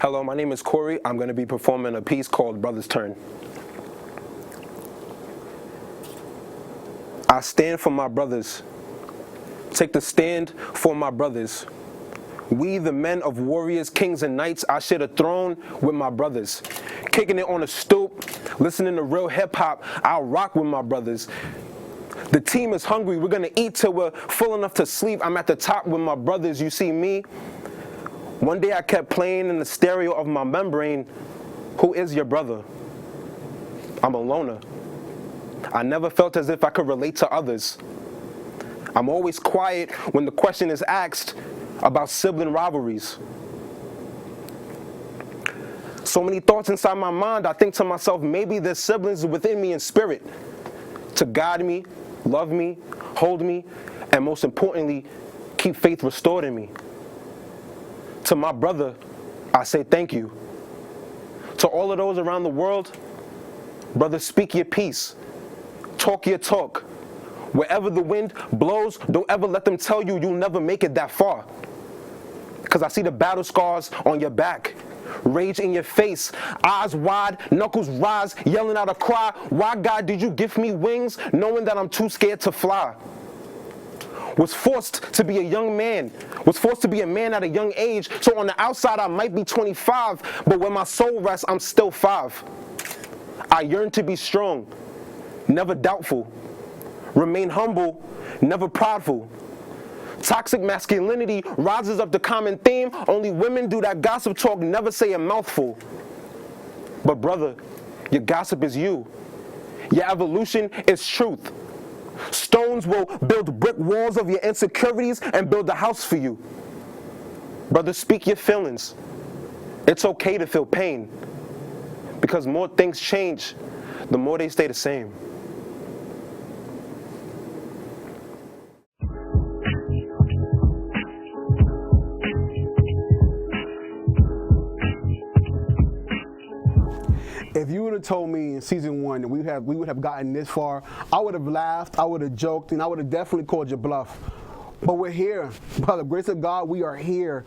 Hello, my name is Corey. I'm going to be performing a piece called Brother's Turn. I stand for my brothers. Take the stand for my brothers. We, the men of warriors, kings, and knights, I share the throne with my brothers. Kicking it on a stoop, listening to real hip-hop, I'll rock with my brothers. The team is hungry, we're gonna eat till we're full enough to sleep. I'm at the top with my brothers, you see me? One day I kept playing in the stereo of my membrane, who is your brother? I'm a loner. I never felt as if I could relate to others. I'm always quiet when the question is asked about sibling rivalries. So many thoughts inside my mind, I think to myself, maybe there's siblings within me in spirit to guide me, love me, hold me, and most importantly, keep faith restored in me. To my brother, I say thank you. To all of those around the world, brother, speak your peace. Talk your talk. Wherever the wind blows, don't ever let them tell you you'll never make it that far. Because I see the battle scars on your back, rage in your face, eyes wide, knuckles rise, yelling out a cry. Why, God, did you give me wings, knowing that I'm too scared to fly? Was forced to be a young man, was forced to be a man at a young age. So on the outside, I might be 25, but when my soul rests, I'm still 5. I yearn to be strong, never doubtful. Remain humble, never prideful. Toxic masculinity rises up the common theme. Only women do that gossip talk, never say a mouthful. But brother, your gossip is you. Your evolution is truth. Stones will build brick walls of your insecurities and build a house for you. Brother, speak your feelings. It's okay to feel pain, because more things change, the more they stay the same. If you would have told me in season 1 that we would have gotten this far, I would have laughed, I would have joked, and I would have definitely called you bluff. But we're here. By the grace of God, we are here.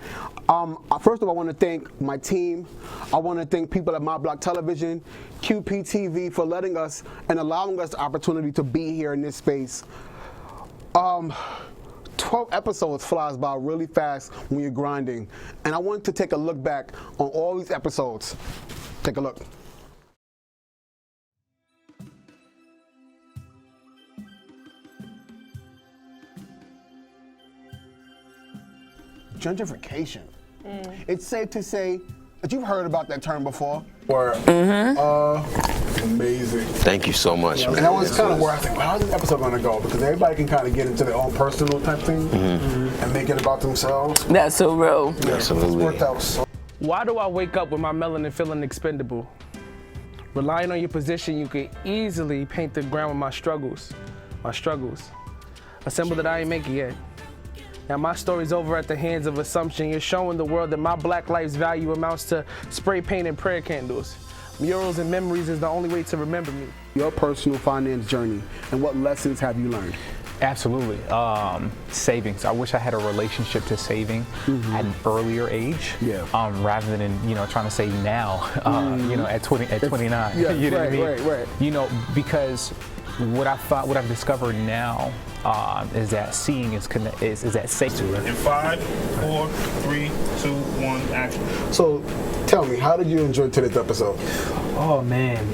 First of all, I want to thank my team. I want to thank people at My Block Television, QPTV, for letting us and allowing us the opportunity to be here in this space. 12 episodes flies by really fast when you're grinding. And I want to take a look back on all these episodes. Take a look. Gentrification. It's safe to say that you've heard about that term before. Word. Amazing. Thank you so much, man. And that was kind of where I think, well, how's this episode going to go? Because everybody can kind of get into their own personal type thing and make it about themselves. That's so real. Yeah, Absolutely. It's worked out so. Why do I wake up with my melanin feeling expendable? Relying on your position, you could easily paint the ground with my struggles. A symbol that I ain't make it yet. Now my story's over at the hands of assumption. You're showing the world that my black life's value amounts to spray paint and prayer candles. Murals and memories is the only way to remember me. Your personal finance journey, and what lessons have you learned? Absolutely. Savings. I wish I had a relationship to saving at an earlier age, rather than trying to save now. At 29. Yeah, you know right, what I mean? right. Because what I've discovered now is that seeing is that safe. In 5, 4, 3, 2, 1, action. So, tell me, how did you enjoy today's episode? Oh man,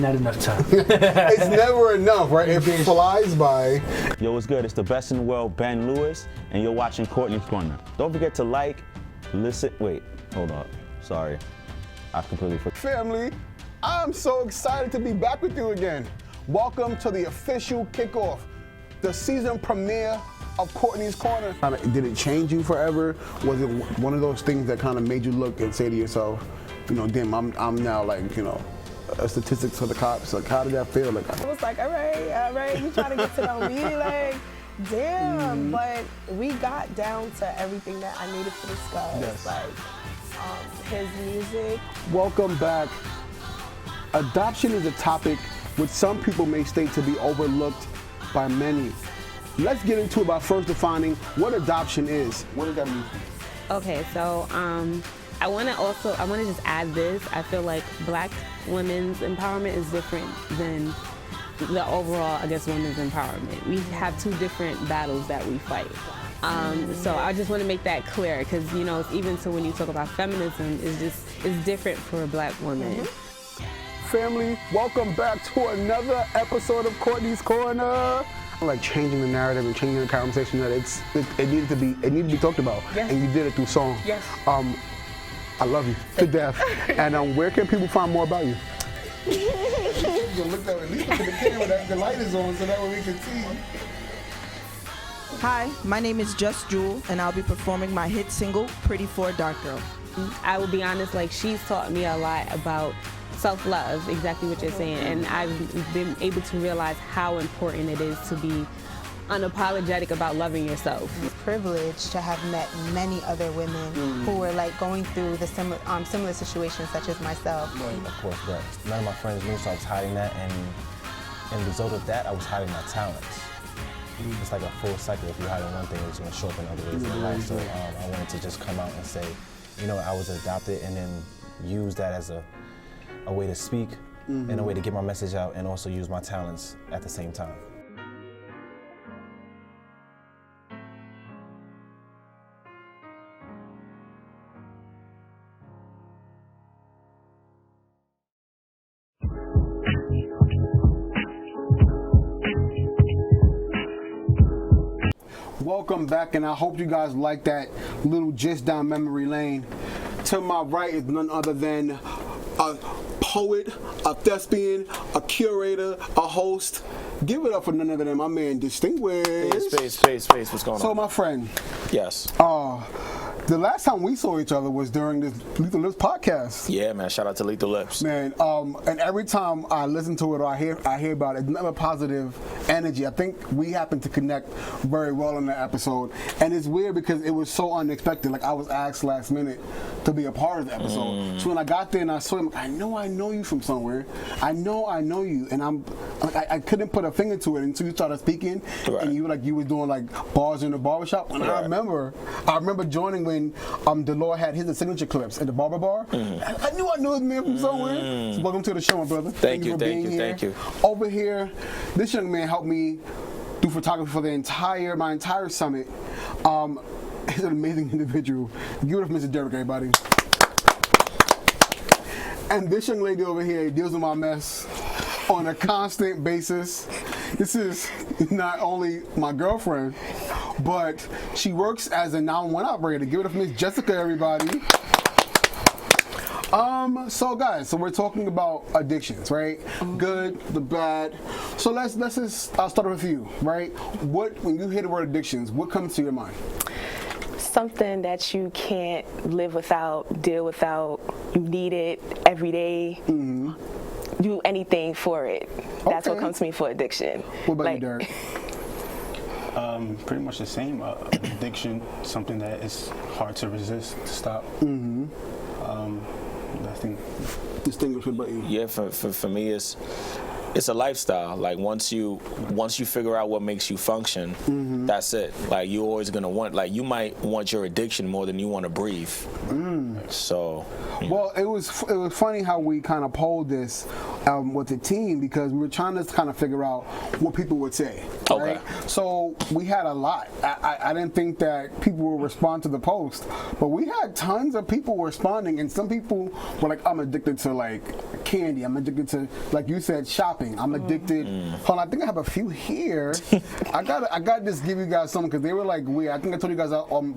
not enough time. It's never enough, right? It flies by. Yo, what's good? It's the best in the world, Ben Lewis, and you're watching Courtney's Corner. Don't forget to like, listen, wait, hold up. Sorry, I completely forgot. Family, I'm so excited to be back with you again. Welcome to the official kickoff, the season premiere of Courtney's Corner. Did it change you forever? Was it one of those things that kind of made you look and say to yourself, damn, I'm now like, a statistic to the cops. Like, how did that feel? Like, I was like, all right, you trying to get to know me, like, damn. But we got down to everything that I needed to discuss. Yes. Like, his music. Welcome back. Adoption is a topic which some people may state to be overlooked by many. Let's get into it by first defining what adoption is. What does that mean? Okay, so I want to just add this. I feel like Black women's empowerment is different than the overall, I guess, women's empowerment. We have two different battles that we fight. So I just want to make that clear, because, you know, even so when you talk about feminism, it's different for Black women. Family, welcome back to another episode of Courtney's Corner. Like changing the narrative and changing the conversation that it needed to be talked about. Yes. And you did it through song. Yes. I love you to death. And where can people find more about you? Look at least look at the camera that the light is on so that way we can see. Hi, my name is Just Jewel, and I'll be performing my hit single, Pretty for a Dark Girl. I will be honest, like, she's taught me a lot about self-love, exactly what you're saying, and I've been able to realize how important it is to be unapologetic about loving yourself. It's a privilege to have met many other women who were like going through the similar situations such as myself. Of course, but none of my friends knew, so I was hiding that, and as a result of that, I was hiding my talents. It's like a full cycle. If you're hiding one thing, it's going to show up in other ways in your life. So I wanted to just come out and say, you know, I was adopted, and then use that as a way to speak and a way to get my message out, and also use my talents at the same time. Welcome back, and I hope you guys like that little gist down memory lane. To my right is none other than a poet, a thespian, a curator, a host. Give it up for none other than my man Distinguished. Space. What's going on? So, my friend. Yes. The last time we saw each other was during this Lethal Lips podcast. Yeah, man. Shout out to Lethal Lips. Man, and every time I listen to it or I hear about it, it's never positive energy. I think we happened to connect very well in that episode, and it's weird because it was so unexpected. Like, I was asked last minute to be a part of the episode. So when I got there and I saw him, I know you from somewhere. I know you, and I couldn't put a finger to it until you started speaking, and you were doing like bars in the barbershop. And I remember joining when Delore had his signature clips at the barber bar. I knew this man from somewhere. So welcome to the show, my brother. Thank you for being here. Thank you. Over here, this young man helped me do photography for my entire summit. He's an amazing individual. Give it up, Mr. Darren, everybody. And this young lady over here deals with my mess on a constant basis. This is not only my girlfriend, but she works as a 911 operator. Give it up for Miss Jessica, everybody. So guys, we're talking about addictions, right? Good, the bad. So let's just, I'll start with you, right? When you hear the word addictions, what comes to your mind? Something that you can't live without, deal without, you need it every day. Do anything for it. That's what comes to me for addiction. What about you, Darren? Pretty much the same. Addiction, something that is hard to resist, to stop. I think. Distinguished, what about you? Yeah, for me, it's a lifestyle. Like once you figure out what makes you function, that's it. Like you're always gonna want. Like you might want your addiction more than you want to breathe. So. Well, it was funny how we kind of polled this with the team, because we were trying to kind of figure out what people would say. Right? So we had a lot. I didn't think that people would respond to the post, but we had tons of people responding, and some people were like, "I'm addicted to like candy. I'm addicted to, like you said, shopping. I'm addicted." Hold on, I think I have a few here. I got to just give you guys some because they were like weird. I think I told you guys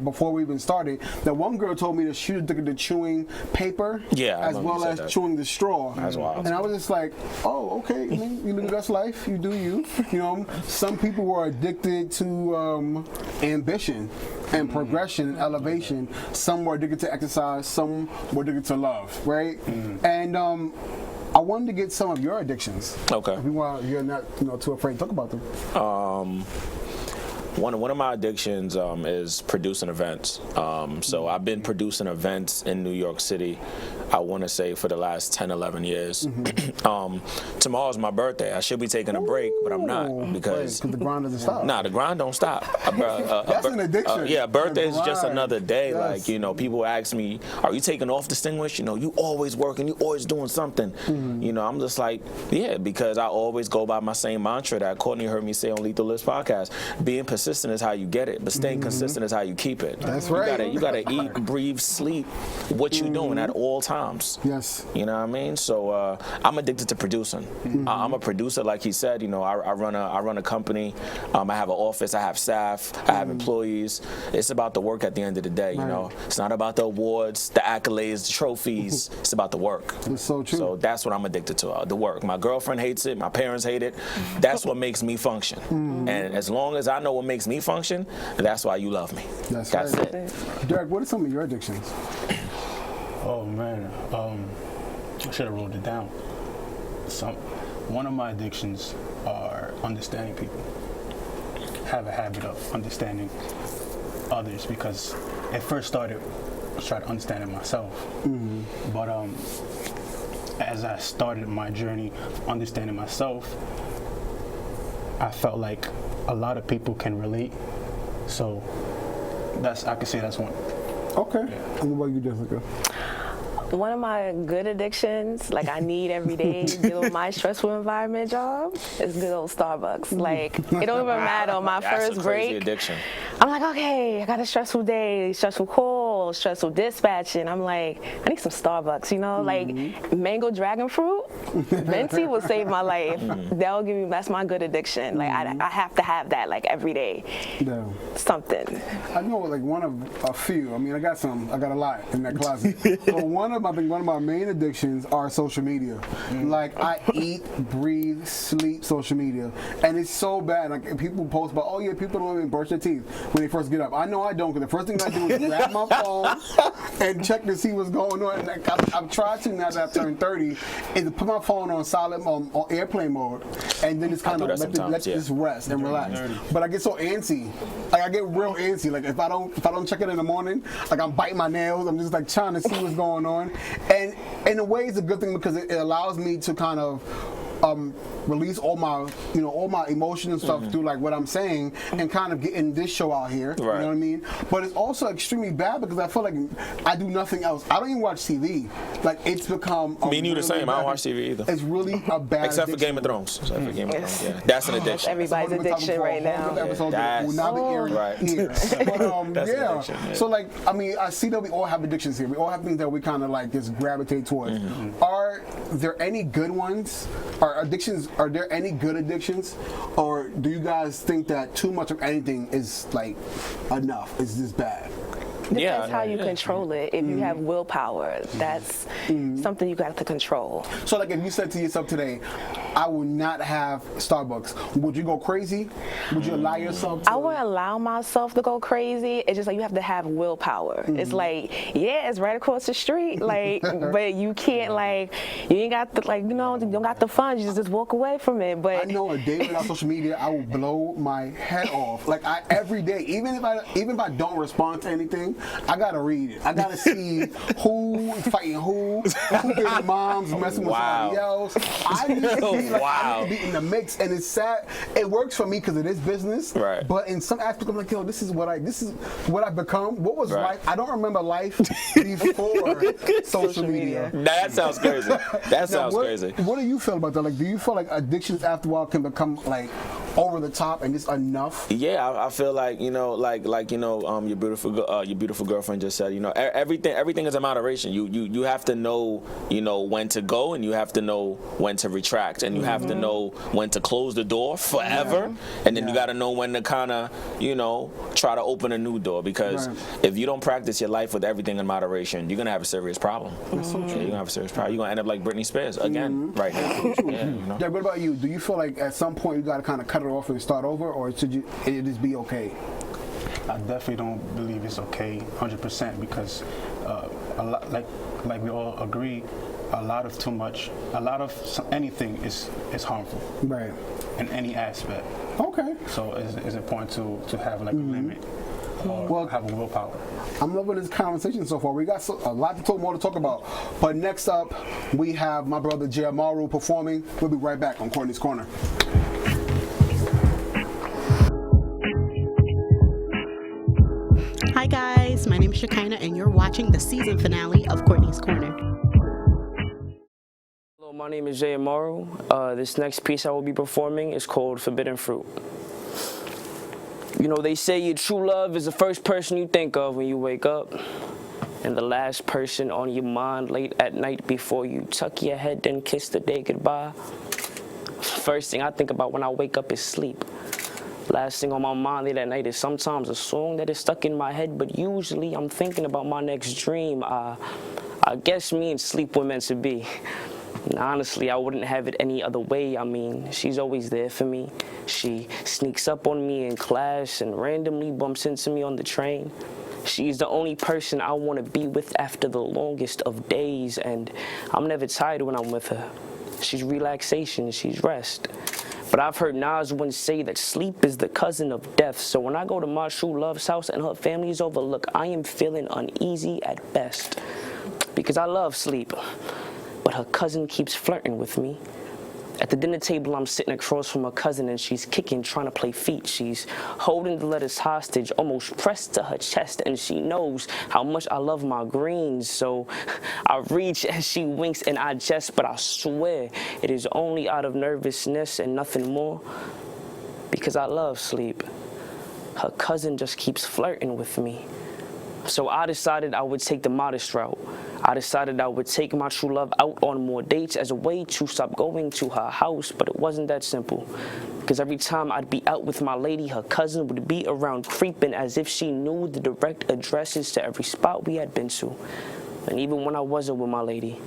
before we even started that one girl told me that she was addicted to chewing paper, as well as chewing the straw. That's wild. And I was just like, oh, okay, you live your best life, you do you. You know, some people were addicted to ambition and progression and elevation. Some were addicted to exercise, some were addicted to love, right? And I wanted to get some of your addictions. Okay. If you're not too afraid to talk about them. One of my addictions is producing events. So I've been producing events in New York City I want to say, for the last 10, 11 years. Tomorrow's my birthday. I should be taking a break, but I'm not because the grind doesn't stop. Nah, the grind don't stop. That's an addiction. Yeah, birthday is just grind. another day. Yes. Like, you know, people ask me, are you taking off distinguished? You know, you always working, you always doing something. You know, I'm just like, yeah, because I always go by my same mantra that Courtney heard me say on Lethal List podcast. Being persistent is how you get it, but staying consistent is how you keep it. That's right. You gotta eat, breathe, sleep what you doing at all times. Yes. You know what I mean? So I'm addicted to producing. I'm a producer, like he said. You know, I run a company. I have an office. I have staff. I have employees. It's about the work at the end of the day. You know, it's not about the awards, the accolades, the trophies. It's about the work. It's so true. So that's what I'm addicted to. The work. My girlfriend hates it. My parents hate it. That's what makes me function. And as long as I know what makes me function, that's why you love me. That's right. it. Derek, what are some of your addictions? Oh man, I should have wrote it down. One of my addictions are understanding people. Have a habit of understanding others, because it first started, I tried to understand it myself. But as I started my journey understanding myself, I felt like a lot of people can relate. So I could say that's one. Okay. And what about you, Jessica? One of my good addictions, like I need every day to deal with my stressful environment job, is good old Starbucks. Like, it don't even matter. On my That's first a crazy break, addiction. I'm like, okay, I got a stressful day, stressful call, stressful dispatching. I'm like, I need some Starbucks, you know? Like, mango dragon fruit, venti will save my life. That'll give me, that's my good addiction. Like, I have to have that, like, every day. Yeah. Something. I know, like, one of a few. I mean, I got a lot in that closet. But I think one of my main addictions are social media. Like, I eat, breathe, sleep social media. And it's so bad. Like, people post about, oh yeah, people don't even brush their teeth when they first get up. I know I don't, because the first thing I do is grab my phone and check to see what's going on. And like, I've tried to, now that I've turned 30, is to put my phone on silent, on airplane mode, and then just kind of let this rest and relax. But I get so antsy. Like, I get real antsy. Like, if I don't check it in the morning, like, I'm biting my nails. I'm just like trying to see what's going on. And in a way, it's a good thing, because it allows me to kind of release all my emotions and stuff through like what I'm saying, and kind of getting this show out here. You know what I mean? But it's also extremely bad, because I feel like I do nothing else. I don't even watch TV. Like, it's become Me and you the same. I don't watch TV either. It's really a bad Except for Game of Thrones. Yeah. That's an addiction. Everybody's addiction right now. Will not be aired here. But yeah. So like, I mean, I see that we all have addictions here. We all have things that we kind of like just gravitate towards. Are there any good ones? Are there any good addictions, or do you guys think that too much of anything is like enough? Is this bad? Depends how you control it. If you have willpower, that's something you got to control. So like, if you said to yourself today, I will not have Starbucks, would you go crazy? Would you allow yourself to? I wouldn't allow myself to go crazy. It's just like you have to have willpower. It's like, yeah, it's right across the street, like, but you can't, like, you ain't got the, like, you know, you don't got the funds. You just walk away from it. But I know a day without social media, I will blow my head off. Like, every day, even if I don't respond to anything, I gotta read it. I gotta see who fighting who getting moms messing with somebody else. I need to be like, I need to be in the mix, and it's sad. It works for me because it is business. Right. But in some aspects, I'm like, yo, this is what I've become. What was life? I don't remember life before social media. That sounds crazy. That sounds crazy. What do you feel about that? Like, do you feel like addictions after a while can become like over the top and just enough? Yeah, I feel like, you know, your beautiful girlfriend just said, you know, everything is a moderation. You have to know, you know, when to go, and you have to know when to retract, and you have to know when to close the door forever, and then you got to know when to kind of, you know, try to open a new door, because if you don't practice your life with everything in moderation, you're gonna have a serious problem. That's so true. You're gonna have a serious problem. You're gonna end up like Britney Spears again right now. Yeah, you know? What about you? Do you feel like at some point you got to kind of cut it off and start over, or should it just be okay? I definitely don't believe it's okay 100%, because a lot, like we all agree, a lot of anything is harmful. Right. In any aspect. Okay. So it's important to have like a limit, or have a willpower. I'm loving this conversation so far. We got a lot more to talk about. But next up, we have my brother Jay Amaru performing. We'll be right back on Courtney's Corner. Hi guys, my name is Shekinah and you're watching the season finale of Courtney's Corner. Hello, my name is Jay Amaru. This next piece I will be performing is called Forbidden Fruit. You know, they say your true love is the first person you think of when you wake up, and the last person on your mind late at night before you tuck your head and kiss the day goodbye. First thing I think about when I wake up is sleep. Last thing on my mind late at night is sometimes a song that is stuck in my head, but usually I'm thinking about my next dream. I guess me and sleep were meant to be. And honestly, I wouldn't have it any other way. I mean, she's always there for me. She sneaks up on me in class and randomly bumps into me on the train. She's the only person I want to be with after the longest of days, and I'm never tired when I'm with her. She's relaxation, she's rest. But I've heard Nas once say that sleep is the cousin of death, so when I go to my true love's house and her family's over, look, I am feeling uneasy at best. Because I love sleep. But her cousin keeps flirting with me. At the dinner table, I'm sitting across from her cousin, and she's kicking, trying to play feet. She's holding the lettuce hostage, almost pressed to her chest, and she knows how much I love my greens. So I reach as she winks, and I jest, but I swear it is only out of nervousness and nothing more. Because I love sleep. Her cousin just keeps flirting with me. So I decided I would take the modest route. I decided I would take my true love out on more dates as a way to stop going to her house, but it wasn't that simple. Because every time I'd be out with my lady, her cousin would be around creeping as if she knew the direct addresses to every spot we had been to. And even when I wasn't with my lady,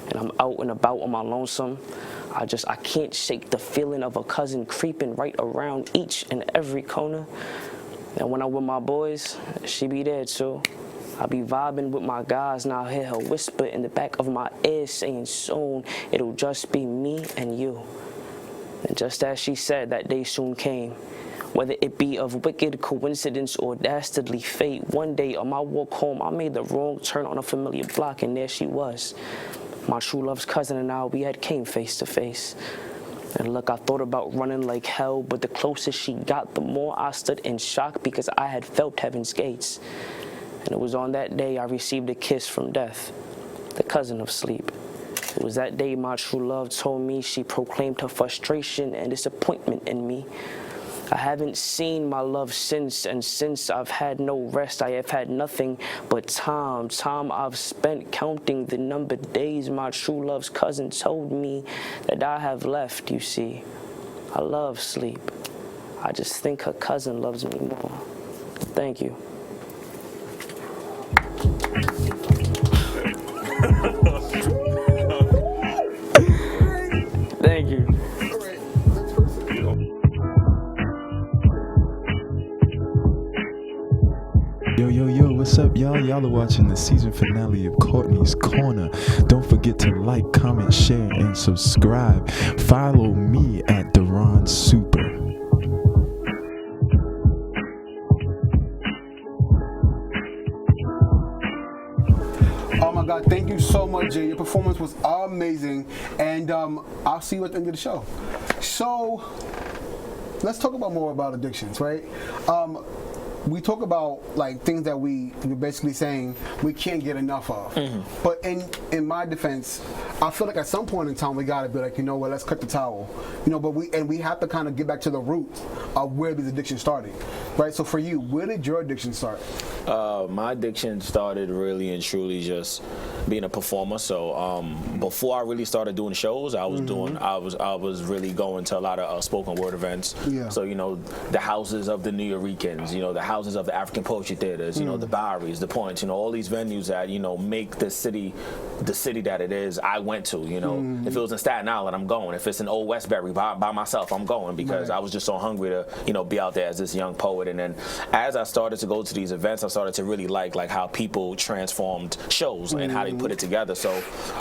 and I'm out and about on my lonesome, I can't shake the feeling of a cousin creeping right around each and every corner. And when I'm with my boys, she be there too. I be vibing with my guys, and I hear her whisper in the back of my ear saying soon it'll just be me and you. And just as she said, that day soon came. Whether it be of wicked coincidence or dastardly fate, one day on my walk home, I made the wrong turn on a familiar block, and there she was. My true love's cousin and I, we had came face to face. And look, I thought about running like hell, but the closer she got, the more I stood in shock because I had felt heaven's gates. And it was on that day I received a kiss from death, the cousin of sleep. It was that day my true love told me she proclaimed her frustration and disappointment in me. I haven't seen my love since, and since I've had no rest, I have had nothing but time I've spent counting the numbered days my true love's cousin told me that I have left, you see. I love sleep. I just think her cousin loves me more. Thank you. Thank you. Yo, what's up, y'all? Y'all are watching the season finale of Courtney's Corner. Don't forget to like, comment, share, and subscribe. Follow me at Darren Super. Oh my God, thank you so much, Jay. Your performance was amazing. And I'll see you at the end of the show. So, let's talk about more about addictions, right? We talk about like things that we're basically saying we can't get enough of. Mm-hmm. But in my defense, I feel like at some point in time we gotta be like, you know what, let's cut the towel. You know, but we have to kind of get back to the root of where these addictions started. Right? So for you, where did your addiction start? My addiction started really and truly just being a performer. So before I really started doing shows, I was I was really going to a lot of spoken word events. Yeah. So, you know, the houses of the New Yorkers, you know, the houses of the African Poetry Theaters, you know, the Boweries, the Points, you know, all these venues that, you know, make the city that it is, I went to, you know. If it was in Staten Island, I'm going. If it's in Old Westbury by myself, I'm going because I was just so hungry to, you know, be out there as this young poet. And then as I started to go to these events, I started to really like how people transformed shows and how they put it together. So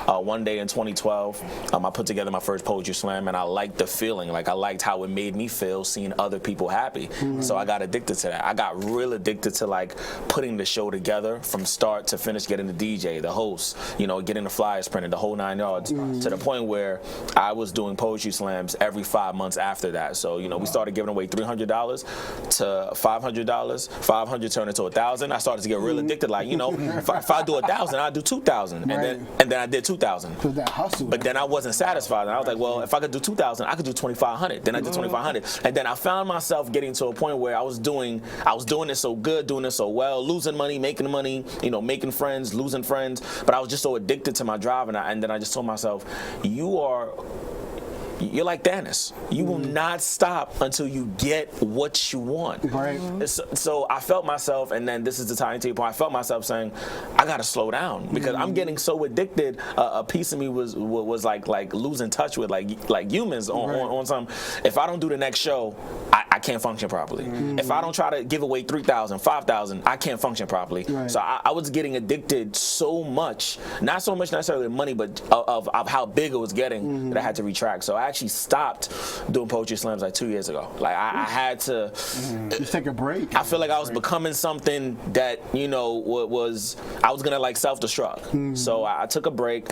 one day in 2012, I put together my first poetry slam, and I liked the feeling. Like I liked how it made me feel seeing other people happy. So I got addicted to that. I got real addicted to like putting the show together from start to finish, getting the DJ, the host, you know, getting the flyers printed, the whole 9 yards, to the point where I was doing poetry slams every 5 months after that. So, you know, we started giving away $300 to $500. 500 turned into 1,000. I started to get real addicted. Like, you know, if I do 1,000, I'll do 2,000, and then I did 2,000. So that hustle. But then I wasn't satisfied, and I was like, well, if I could do 2,000, I could do 2,500. Then I did 2,500, and then I found myself getting to a point where I was doing it so good, doing it so well, losing money, you know, making friends, losing friends. But I was just so addicted to my drive, and then I just told myself, you're like Dennis. You will not stop until you get what you want. Right. So I felt myself, and then this is the time point. I felt myself saying, I gotta slow down because I'm getting so addicted. A piece of me was like losing touch with like humans on some. If I don't do the next show, I can't function properly. If I don't try to give away 3,000, 5,000, I can't function properly. So I was getting addicted so much, not so much necessarily money, but of how big it was getting that I had to retract. So I actually stopped doing poetry slams like 2 years ago. Like I had to just take a break. I feel like I was becoming something that, you know, I was gonna like self-destruct. So I took a break.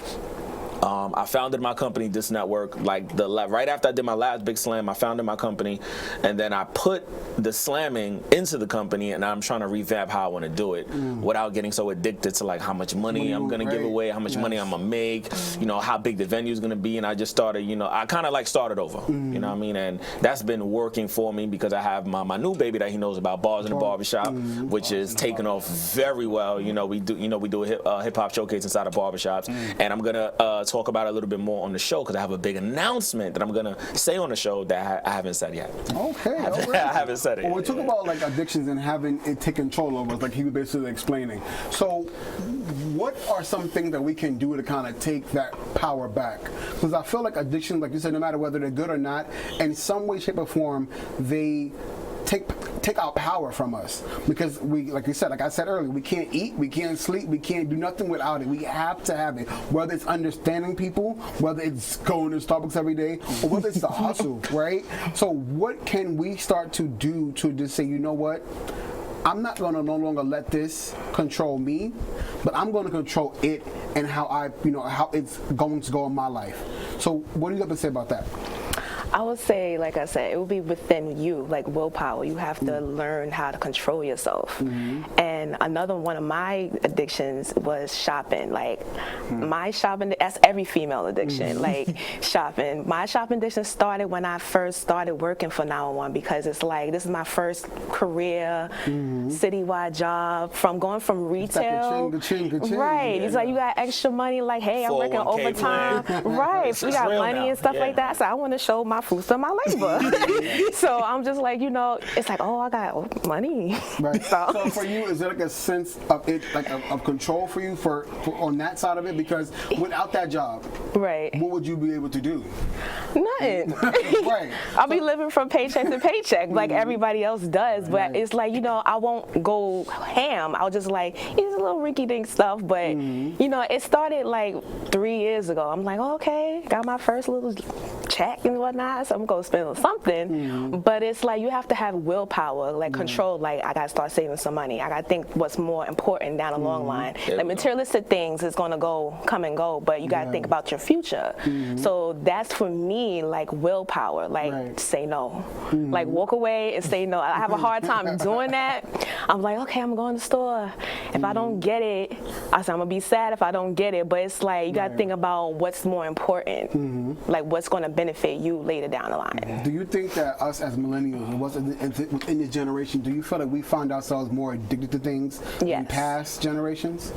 I founded my company, This Network, like right after I did my last big slam. I founded my company, and then I put the slamming into the company, and I'm trying to revamp how I want to do it without getting so addicted to like how much money I'm gonna give away, how much money I'm gonna make, you know, how big the venue is gonna be. And I just started, you know, I kind of like started over, you know what I mean? And that's been working for me because I have my new baby that he knows about, Bars in the Barbershop, which is taking off very well. You know, we do a hip hop showcase inside of barbershops, and I'm gonna talk about it a little bit more on the show because I have a big announcement that I'm gonna say on the show that I haven't said yet. Okay, I haven't said it. When we talk about like addictions and having it take control over us, like he was basically explaining. So, what are some things that we can do to kind of take that power back? Because I feel like addictions, like you said, no matter whether they're good or not, in some way, shape, or form, they take our power from us because we, like I said earlier, we can't eat, we can't sleep, we can't do nothing without it. We have to have it, whether it's understanding people, whether it's going to Starbucks every day, or whether it's the hustle, right? So what can we start to do to just say, you know what? I'm not going to no longer let this control me, but I'm going to control it and how it's going to go in my life. So what do you have to say about that? I would say, like I said, it would be within you, like willpower. You have to learn how to control yourself. And another one of my addictions was shopping. Like my shopping, that's every female addiction, like shopping. My shopping addiction started when I first started working for 911 because it's like, this is my first career, citywide job, going from retail. Right. It's like you got extra money, like, hey, I'm working overtime. Right. We got money now and stuff like that. So I want to show my fruits of my labor. So I'm just like, you know, it's like, oh, I got money. Right. So for you, is there like a sense of it, like of control for you for on that side of it? Because without that job, right, what would you be able to do? Nothing. Right. I'll be living from paycheck to paycheck like everybody else does. But it's like, you know, I won't go ham. I'll just like, it's a little rinky-dink stuff. But, you know, it started like 3 years ago. I'm like, oh, okay, got my first little check and whatnot. So I'm going to spend on something. But it's like you have to have willpower, like control. Like, I got to start saving some money. I got to think what's more important down the long line. Like materialistic things is going to come and go, but you got to think about your future. So that's for me, like willpower, like say no. Like walk away and say no. I have a hard time doing that. I'm like, okay, I'm going to the store. If I don't get it, I say I'm going to be sad if I don't get it. But it's like you got to think about what's more important, like what's going to benefit you later down the line. Do you think that us as millennials, within this generation, do you feel like we find ourselves more addicted to things than past generations?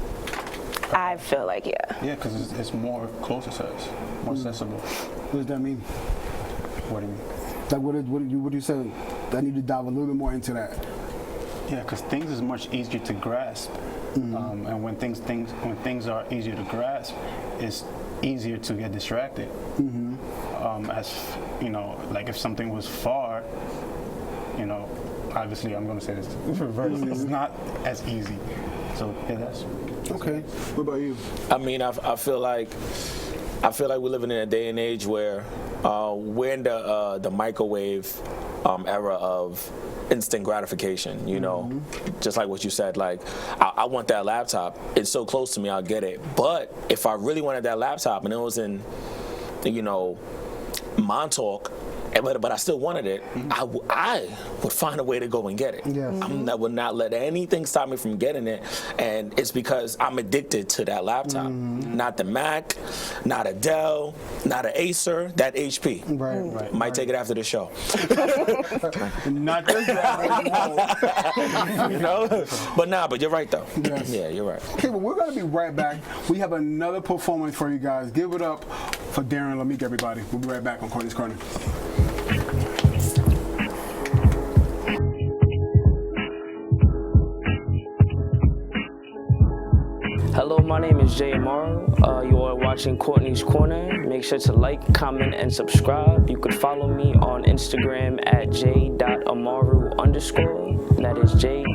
I feel like, yeah. Yeah, because it's more closer to us, more accessible. What does that mean? What do you mean? Like, what do you say? I need to dive a little bit more into that. Yeah, because things is much easier to grasp, and when things are easier to grasp, it's easier to get distracted. As you know, like if something was far, you know, obviously I'm going to say this reverse. It's not as easy. So yeah, that's okay. What about you? I mean, I feel like we're living in a day and age where we're in the microwave era of instant gratification, you know, just like what you said, like, I want that laptop. It's so close to me, I'll get it. But if I really wanted that laptop and it was in, you know, Montauk, but I still wanted it, I would find a way to go and get it. Yes. I would not let anything stop me from getting it, and it's because I'm addicted to that laptop. Not the Mac, not a Dell, not an Acer, that HP. Right. Might take it after the show. Not this You know? But you're right, though. Yes. Yeah, you're right. Okay, well, we're going to be right back. We have another performance for you guys. Give it up for Darren Lamique, everybody. We'll be right back on Courtney's Corner. Hello, my name is Jay Amaro. You are watching Courtney's Corner. Make sure to like, comment, and subscribe. You could follow me on Instagram at j.amaru_. That is j.amaru_.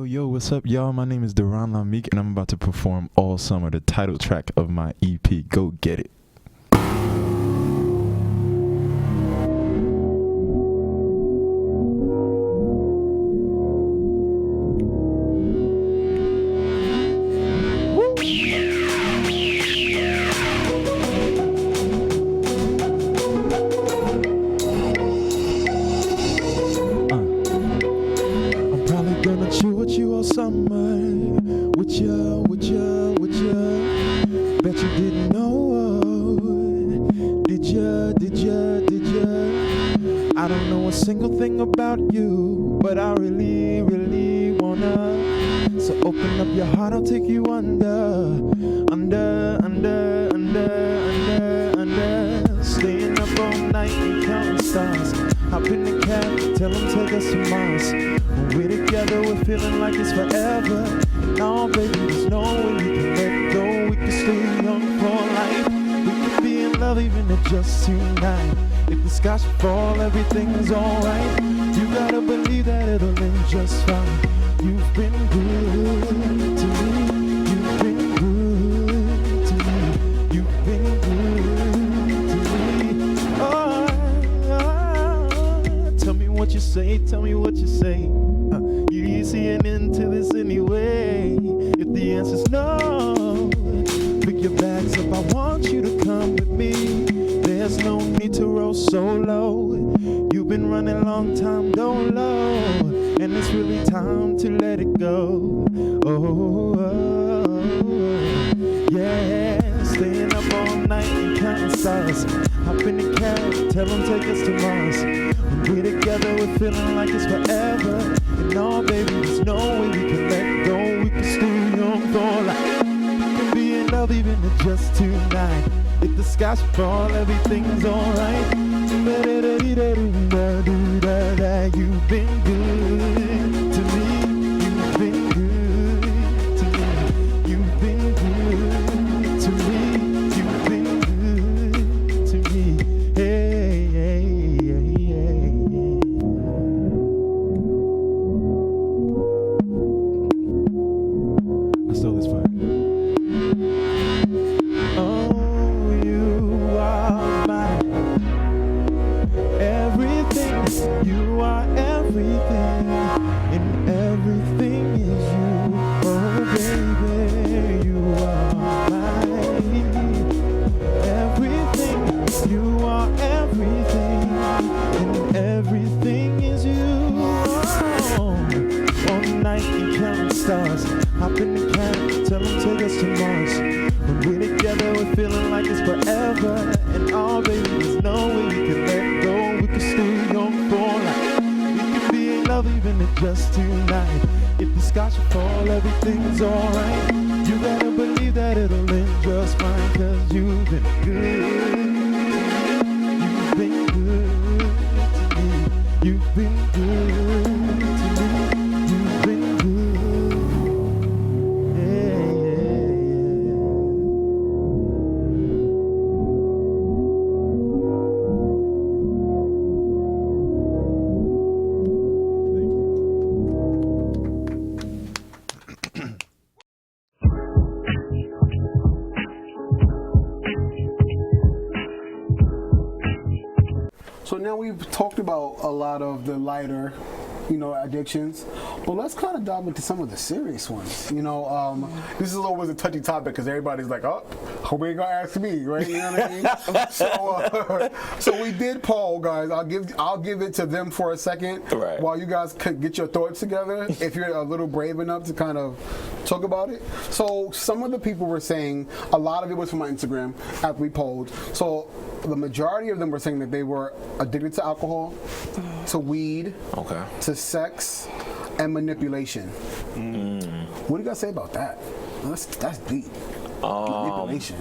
Yo, what's up, y'all? My name is Darren Lamique, and I'm about to perform All Summer, the title track of my EP. Go get it. Bet you didn't know. Did ya? I don't know a single thing about you, but I really, really wanna. So open up your heart, I'll take you under. Staying up all night and counting stars. Hop in the cab, tell them take us to Mars. When we're together, we're feeling like it's forever. No, baby, there's no way we can let go. We can stay young for life. We can be in love even if just tonight. If the sky should fall, everything's alright. You gotta believe that it'll end just fine. You've been good to me. You've been good to me. You've been good to me. Oh, tell me what you say. Tell me what you say. You easing into this anyway. If the answer's no, pick your bags up. I want you to come with me. There's no need to roll solo. You've been running a long time, don't low, and it's really time to let it go. Yeah, staying up all night and counting stars. Hop in the cab, tell them take us to Mars. When we're together, we're feeling like it's forever. No, baby, there's no way we can let go. We can stay young for life. We can be in love even if just tonight. If the sky should fall, everything's alright. You've been good to me. You've been good to me. You've been good to me. You've been good to me. Hey, hey, hey, hey. I stole this part. Oh, you are my everything. You are everything, and everything is you. Oh, baby, you are my everything. You are everything, and everything is you. Oh, all night and counting stars. Hop in the cab, tell them take us to Mars. When we're together, we're feeling like it's forever. And all, baby, there's no way we can let go. We can stay young for life. We can be in love even if just tonight. If the sky should fall, everything's alright. You gotta believe that it'll end just fine. Cause you've been good. You've been good to me. You've been good to me. You've been good. Yeah, yeah, we've talked about a lot of the lighter, addictions, but let's kind of dive into some of the serious ones. This is always a touchy topic because everybody's like, oh, hope you ain't gonna ask me, right? You know what I mean? So we did poll, guys. I'll give it to them for a second while you guys could get your thoughts together. If you're a little brave enough to kind of talk about it. So some of the people were saying, a lot of it was from my Instagram after we polled. So the majority of them were saying that they were addicted to alcohol, to weed, to sex, and manipulation. What do you guys say about that? That's deep. Manipulation.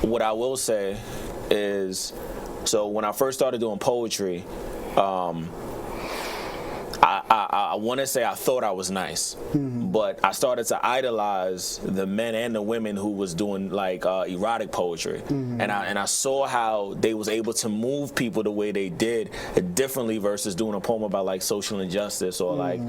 What I will say is, so when I first started doing poetry, I want to say I thought I was nice, but I started to idolize the men and the women who was doing like erotic poetry, and I saw how they was able to move people the way they did differently versus doing a poem about like social injustice or like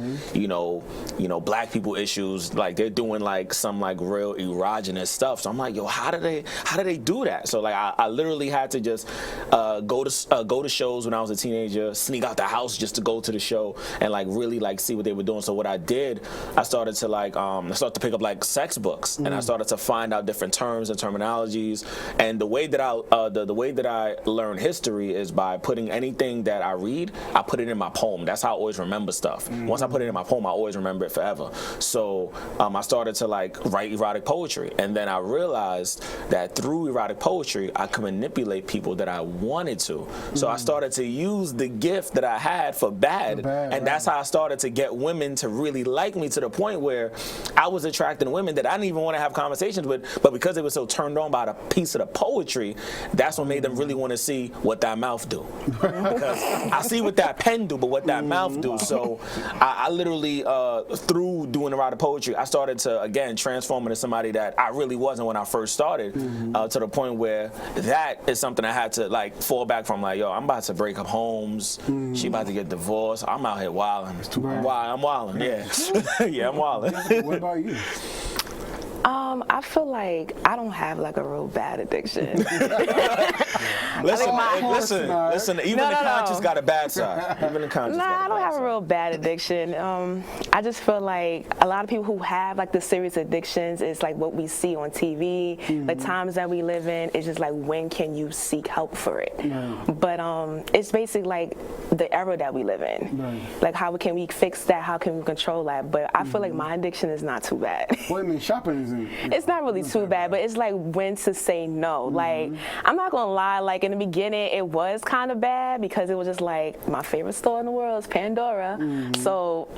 black people issues. Like they're doing like some like real erogenous stuff. So I'm like, yo, how do they do that? So like I literally had to just go to shows when I was a teenager, sneak out the house just to go to the show and like really like see what they were doing. So what I did, I started to like I started to pick up like sex books, and I started to find out different terms and terminologies. And the way that I learn history is by putting anything that I read, I put it in my poem. That's how I always remember stuff. Once I put it in my poem, I always remember it forever. So I started to like write erotic poetry, and then I realized that through erotic poetry, I could manipulate people that I wanted to. So I started to use the gift that I had for bad, and that's how I started to get women to really like me, to the point where I was attracting women that I didn't even want to have conversations with, but because they were so turned on by the piece of the poetry, that's what made them really want to see what that mouth do. Because I see what that pen do, but what that mouth do. So I literally, through doing erotic poetry, I started to, again, transform into somebody that I really wasn't when I first started, to the point where that is something I had to like fall back from. Like, yo, I'm about to break up homes. She about to get divorced. I'm out here wilding. I'm wilding, yeah. Yeah, I'm wilding. What about you? I feel like I don't have like a real bad addiction. Listen. Even the conscience got a bad side. Even the conscience. I don't have a real bad addiction. I just feel like a lot of people who have like the serious addictions is like what we see on TV. The times that we live in, it's just like, when can you seek help for it? But it's basically like the era that we live in. Like, how can we fix that? How can we control that? But I feel like my addiction is not too bad. Well, I mean, shopping isn't. It's not really too bad, but it's like when to say no. Like, I'm not gonna lie, like in the beginning it was kind of bad because it was just like, my favorite store in the world is Pandora. So,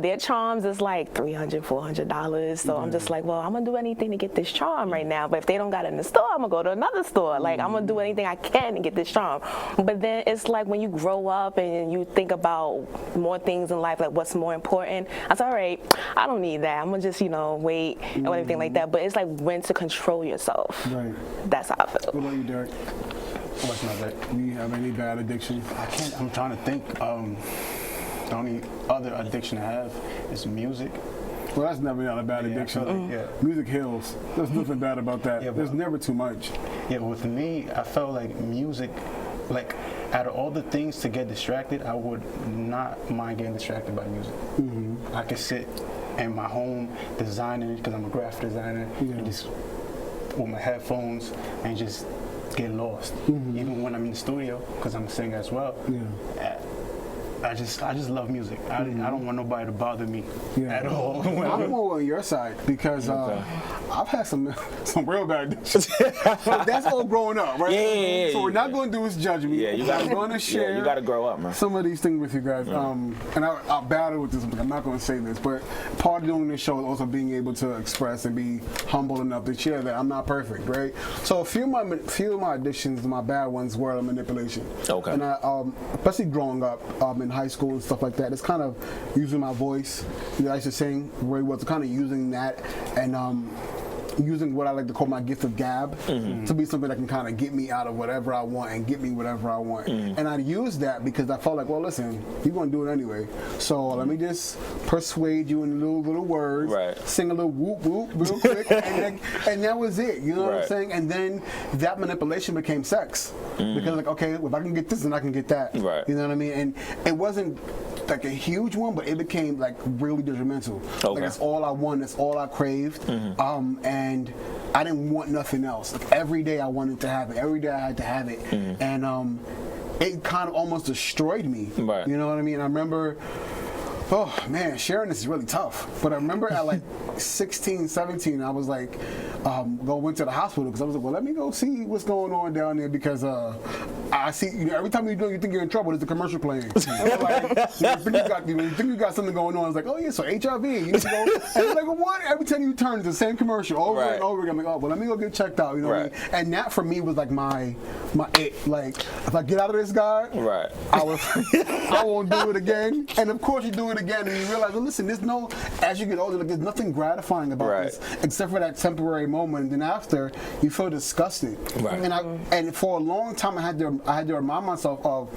their charms is like $300, $400. So I'm just like, well, I'm gonna do anything to get this charm right now. But if they don't got it in the store, I'm gonna go to another store. Like, I'm gonna do anything I can to get this charm. But then it's like when you grow up and you think about more things in life, like what's more important. I said, all right, I don't need that. I'm gonna just, wait and everything like that. But it's like when to control yourself. Right. That's how I feel. What about you, Derek? What's not that? Do you have any bad addiction? I'm trying to think. The only other addiction I have is music. Well, that's never not a bad addiction. Music heals. There's nothing bad about that. There's never too much. Yeah, with me, I felt like music, like out of all the things to get distracted, I would not mind getting distracted by music. I could sit in my home designing, because I'm a graphic designer, and just with my headphones and just get lost. Even when I'm in the studio, because I'm a singer as well. I just love music. I don't want nobody to bother me at all. I'm more on your side because I've had some real bad addictions. But that's all growing up, right? Yeah. So we're not going to do is judge me. Yeah, I'm going to share. Yeah, you got to grow up, man. Some of these things with you guys. And I'll battle with this. I'm not going to say this, but part of doing this show is also being able to express and be humble enough to share that I'm not perfect, right? So a few of my addictions, my bad ones, were manipulation. Okay. And I, especially growing up in high school and stuff like that, it's kind of using my voice. I used to sing very well, so kind of using that and using what I like to call my gift of gab to be something that can kind of get me out of whatever I want and get me whatever I want. And I used that because I felt like, well, listen, you're going to do it anyway. So let me just persuade you in little words, sing a little whoop whoop real quick, and that was it. You know what I'm saying? And then that manipulation became sex. Because like, okay, if I can get this, then I can get that. You know what I mean? And it wasn't like a huge one, but it became like really detrimental. Like that's all I wanted, that's all I craved, and I didn't want nothing else. Like every day I wanted to have it, every day I had to have it, and it kind of almost destroyed me. You know what I mean? I remember. Oh man, sharing this is really tough. But I remember at like 16, 17, I was like, went to the hospital because I was like, well, let me go see what's going on down there because I see, every time you think you're in trouble, there's a commercial playing. Like, you think you got something going on. It's like, oh yeah, so HIV, you need to go. And it's like, what? Every time you turn, it's the same commercial over and over again. I'm like, oh, well, let me go get checked out. You know what I mean? And that for me was like my it. Like, if I get out of this guy, I won't do it again. And of course you do it again and you realize, well, listen, as you get older, like, there's nothing gratifying about this except for that temporary moment. And then after, you feel disgusted. And for a long time, I had to remind myself of,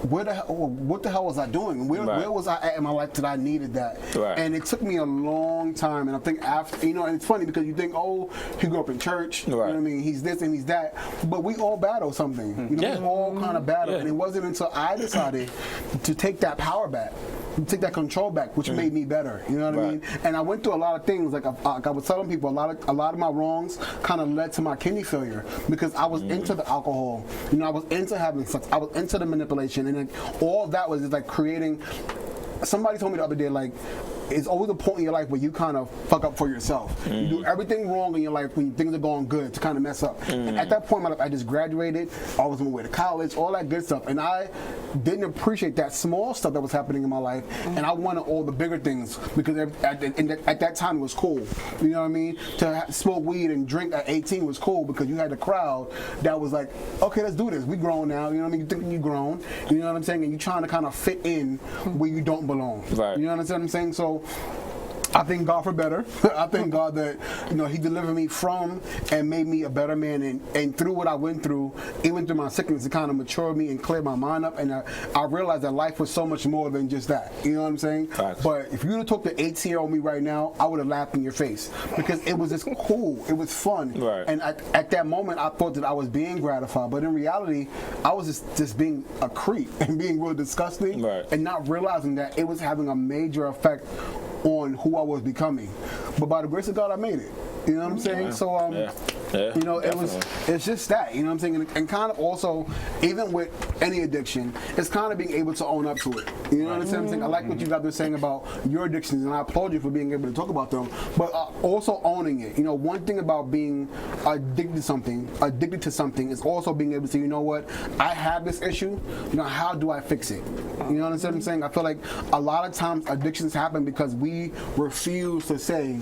what the hell was I doing? Where was I at in my life that I needed that? And it took me a long time. And I think after, and it's funny because you think, oh, he grew up in church. You know what I mean? He's this and he's that. But we all battle something. We all kind of battle. And it wasn't until I decided to take that power back, take that control back, which made me better. You know what I mean? And I went through a lot of things. Like I was telling people, a lot of my wrongs kind of led to my kidney failure because I was into the alcohol. You know, I was into having sex. I was into the manipulation, and all that was just like creating. Somebody told me the other day, like, it's always a point in your life where you kind of fuck up for yourself. You do everything wrong in your life when things are going good to kind of mess up. And at that point in my life, I just graduated. I was on my way to college, all that good stuff. And I didn't appreciate that small stuff that was happening in my life. And I wanted all the bigger things because at that time it was cool. You know what I mean? To smoke weed and drink at 18 was cool because you had a crowd that was like, okay, let's do this. We grown now. You know what I mean? You think you grown. You know what I'm saying? And you're trying to kind of fit in where you don't belong. You know what I'm saying? So I thank God for better. I thank God that He delivered me from and made me a better man, and through what I went through, even through my sickness, it kind of matured me and cleared my mind up, and I realized that life was so much more than just that. You know what I'm saying? But if you would have talked to 18-year-old me right now, I would have laughed in your face because it was just cool. It was fun. And at that moment, I thought that I was being gratified, but in reality, I was just being a creep and being real disgusting, and not realizing that it was having a major effect on who I was becoming. But by the grace of God, I made it. You know what I'm saying? So, it's just that, you know what I'm saying? And kind of also, even with any addiction, it's kind of being able to own up to it. You know what I'm saying? I like what you guys were saying about your addictions, and I applaud you for being able to talk about them, but also owning it. You know, one thing about being addicted to something is also being able to say, you know what, I have this issue, how do I fix it? You know what I'm saying? I feel like a lot of times addictions happen because we refuse to say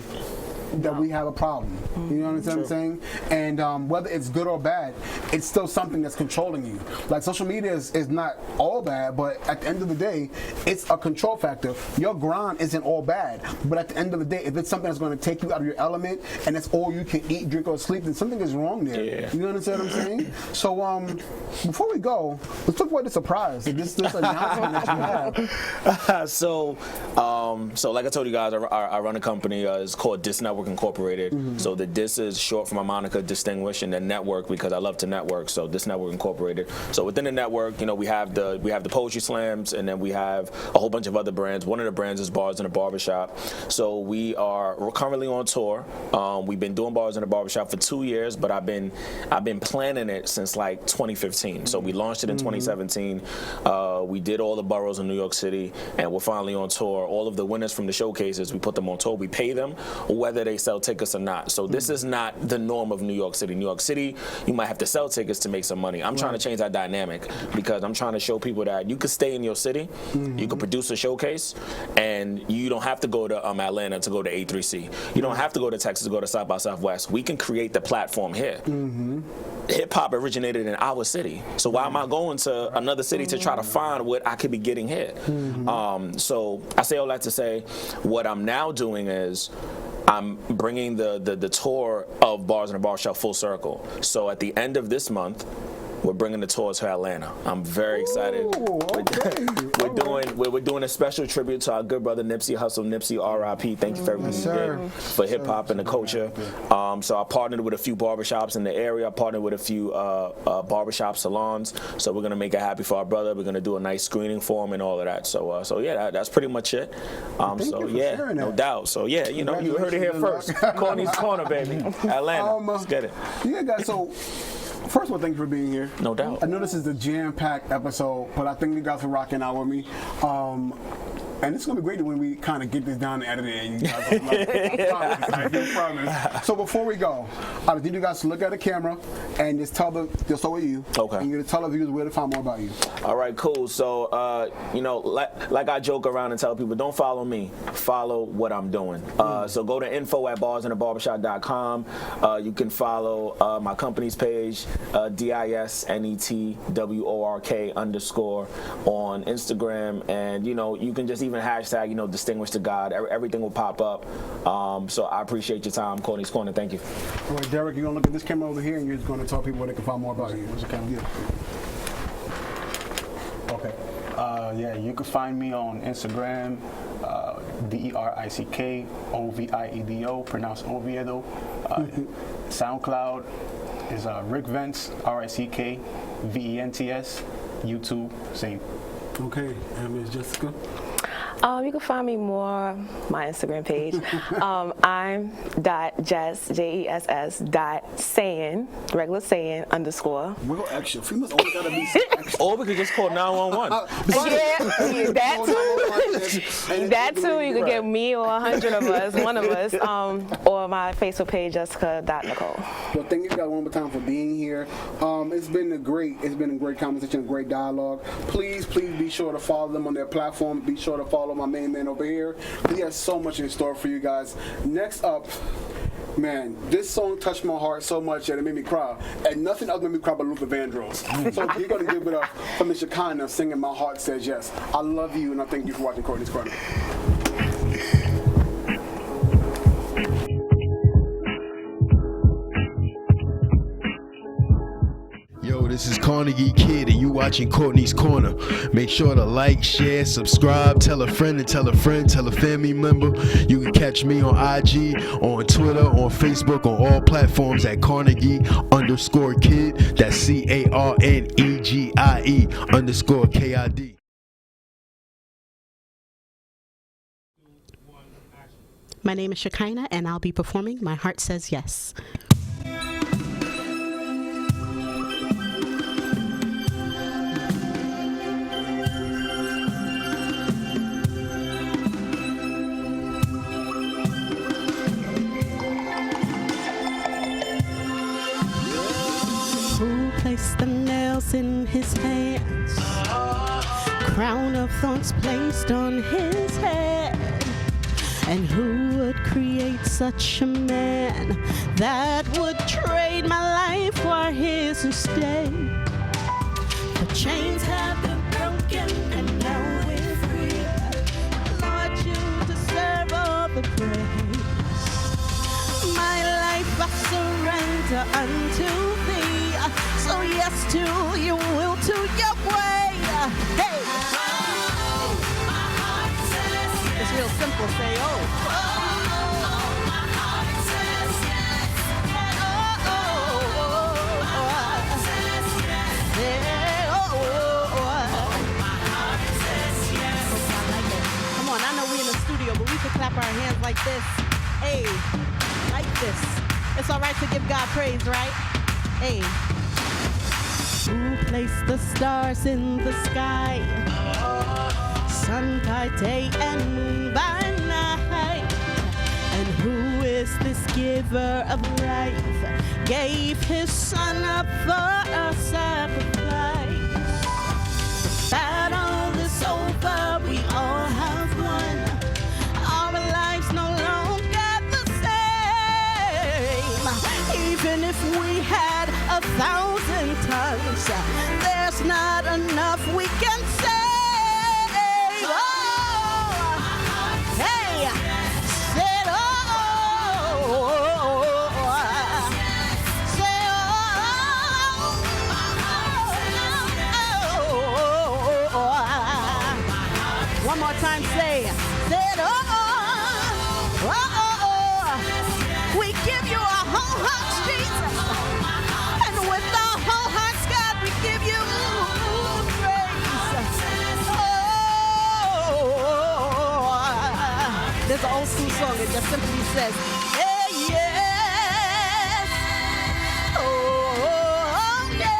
that we have a problem. You know what I'm saying? And whether it's good or bad, it's still something that's controlling you. Like social media is not all bad, but at the end of the day, it's a control factor. Your grind isn't all bad, but at the end of the day, if it's something that's going to take you out of your element and it's all you can eat, drink, or sleep, then something is wrong there. You know what I'm saying? So before we go, let's talk about the surprise. This announcement that you have. So like I told you guys, I run a company. It's called Dis Network Incorporated. So the Dis is short for my moniker, Distinguish, and then Network because I love to network. So Dis Network Incorporated. So within the network, we have the poetry slams, and then we have a whole bunch of other brands. One of the brands is Bars in a Barbershop. So we're currently on tour. We've been doing Bars in a Barbershop for 2 years, but I've been planning it since like 2015. So we launched it in 2017. We did all the boroughs in New York City, and we're finally on tour. All of the winners from the showcases, we put them on tour. We pay them whether they sell tickets or not. So this is not the norm of New York City. New York City, you might have to sell tickets to make some money. I'm trying to change that dynamic because I'm trying to show people that you can stay in your city, you can produce a showcase, and you don't have to go to Atlanta to go to A3C. You don't have to go to Texas to go to South by Southwest. We can create the platform here. Hip-hop originated in our city. So why am I going to another city to try to find what I could be getting here? So I say all that to say, what I'm now doing is I'm bringing the tour of Bars in a Barbershop full circle. So at the end of this month, we're bringing the tour to Atlanta. I'm very excited. We're doing a special tribute to our good brother Nipsey Hussle. Nipsey, R.I.P. Thank you for everything you did for hip hop and the culture. So I partnered with a few barbershops in the area. I partnered with a few barbershop salons. So we're gonna make it happy for our brother. We're gonna do a nice screening for him and all of that. So yeah, that's pretty much it. No doubt. So yeah, you know, you heard it here first. Courtney's Corner, baby. Atlanta. Let's get it. Yeah, guys. So. First of all, thank you for being here. No doubt. I know this is the jam-packed episode, but I think you guys are rocking out with me. And it's going to be great when we kind of get this down and edit it. And you guys I promise. So before we go, I need you guys to look at the camera and just tell just start with you. Okay. And you're going to tell the viewers where to find more about you. All right, cool. So, you know, like I joke around and tell people, don't follow me. Follow what I'm doing. So go to info@barsinthebarbershop.com. You can follow my company's page, DISNETWORK_ on Instagram. And, you know, you can just even hashtag, you know, distinguished to God. Everything will pop up. So I appreciate your time. Courtney's Corner. Thank you. All right, Derek, you're going to look at this camera over here and you're just going to tell people where they can find more about you. Where's the camera? Yeah. Okay. Yeah, you can find me on Instagram, DERICKOVIEDO, pronounced Oviedo. SoundCloud is Rick Vents, RICKVENTS. YouTube, same. Okay, and Ms. Jessica? You can find me more my Instagram page. I'm .jess, JESS .sayin, regular sayin _ Real extra. Females always gotta be extra. Or we could just call 911. Yeah, that too. That too. You could get me or 100 of us, one of us, or my Facebook page, Jessica.Nicole. Well, thank you guys one more time for being here. It's been a great conversation, a great dialogue. Please be sure to follow them on their platform. Be sure to follow my main man over here. He has so much in store for you guys. Next up, man, this song touched my heart so much that it made me cry. And nothing else made me cry but Luther Vandross. So you're going to give it up for Miss Shekinah singing My Heart Says Yes. I love you and I thank you for watching Courtney's Corner. Yo, this is Carnegie Kid and you watching Courtney's Corner. Make sure to like, share, subscribe, tell a friend and tell a friend, tell a family member. You can catch me on IG, on Twitter, on Facebook, on all platforms at Carnegie_Kid. That's CARNEGIE_KID. My name is Shekinah, and I'll be performing My Heart Says Yes. Who placed the nails in his hands? Crown of thorns placed on his head. And who would create such a man that would trade my life for his instead? The chains have been broken and now we're free. Lord, you deserve all the praise. My life I surrender unto thee. So yes to your will, to your way. Hey! It's real simple, say oh. Come on, I know we in the studio, but we can clap our hands like this. Hey, like this. It's all right to give God praise, right? Hey. Who placed the stars in the sky? Sun by day and moon by night. And who is this giver of life? Gave his son up for a sacrifice. The battle is over, we all have won. Our lives no longer the same. Even if we had 1,000 tongues, there's not enough we can say. Oh, hey, said oh, One more time, say it. We give you our whole hearts, Jesus. And with our whole hearts, God, we give you the praise. There's an old school song that just simply says, hey, yes. Oh, yes.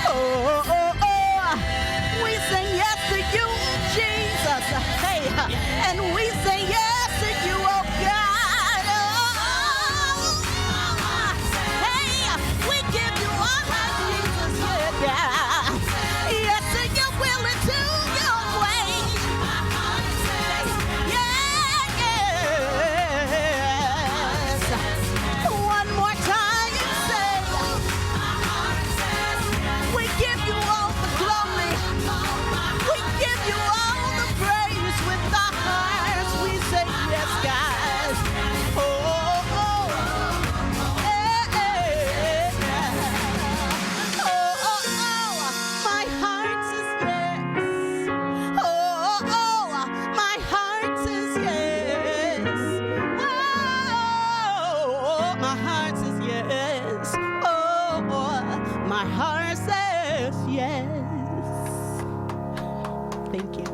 Oh, we say yes to you, Jesus. Hey, and we say yes to you, oh God. Hey, we give you all our Jesus, yeah. Yes to your will and to your way. Yes. One more time, say, we give you all the glory. We give you all the praise with our hearts. We say yes, guys. Oh, my heart is yes. My heart is yes. My heart is yes. My heart says yes. Thank you.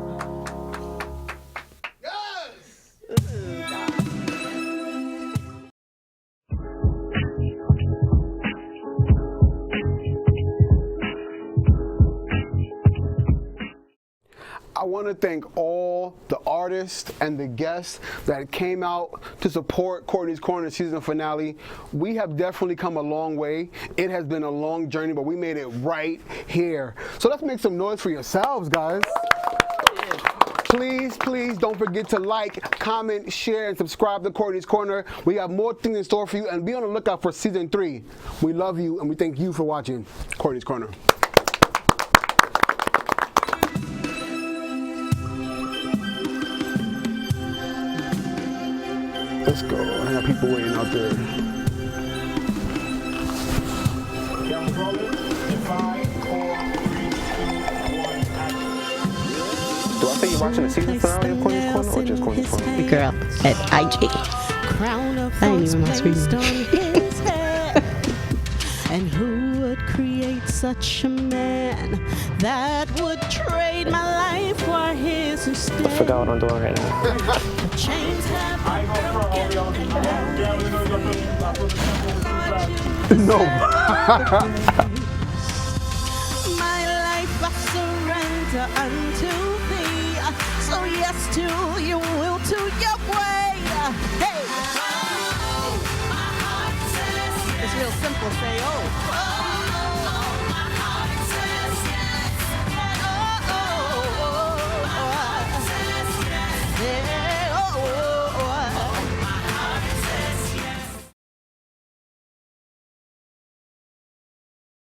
I want to thank all the artists and the guests that came out to support Courtney's Corner season finale. We have definitely come a long way. It has been a long journey, but we made it right here. So let's make some noise for yourselves, guys. Please, please don't forget to like, comment, share, and subscribe to Courtney's Corner. We have more things in store for you, and be on the lookout for season 3. We love you, and we thank you for watching Courtney's Corner. Let's go. I got people waiting out there. Do I say you're watching the season finale of Courtney's Corner or just Courtney's Corner? The girl at IG. I ain't even my screen. And who would create such a man that would trade my life for his instead? I forgot what I'm doing right now. The chains have broken. No. My life I surrender unto thee. So yes to your will, to your way. Hey. It's real simple. Say, oh.